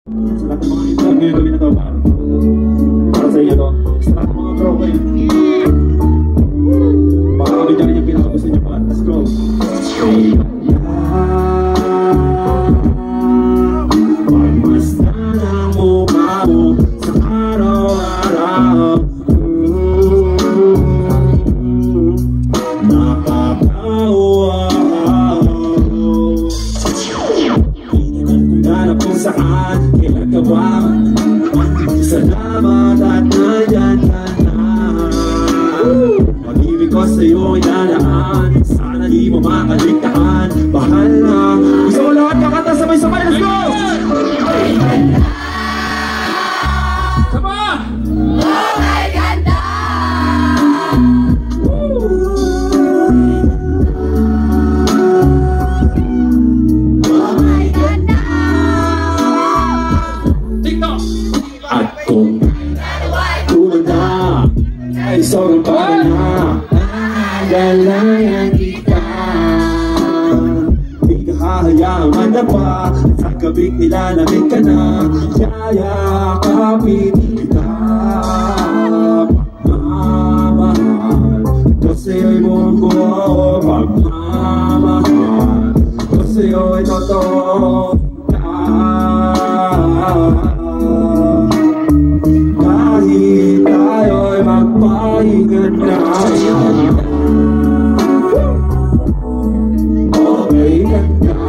Sa lahat ng mga itlog ngayong gabi na to, para sa iyo to. Sa lahat ng mga bro kayo. Baka kami dyan yung pinakagusto niyo pa. Let's go. Pagmasta ng mukha mo sa araw-araw. Saan kinagawa salamat at nandiyan ka na. Pag-ibig ko sa'yo ay dadaan, sana di mo makaligtaan. Bahal na gusto ko lahat kakanta sabay-sabay. Let's go! Sama! Oh my ganda! At kung tumanda ay sobrang pa na galayan kita. Di ka hahayaang manapa sa gabing nilalamig ka na. Yayakapin kita pagmamahal ko sa'yo'y mundo. Pagmamahal ko sa'yo'y totoo. Kahit tayo'y magpahinga na, okay ka na.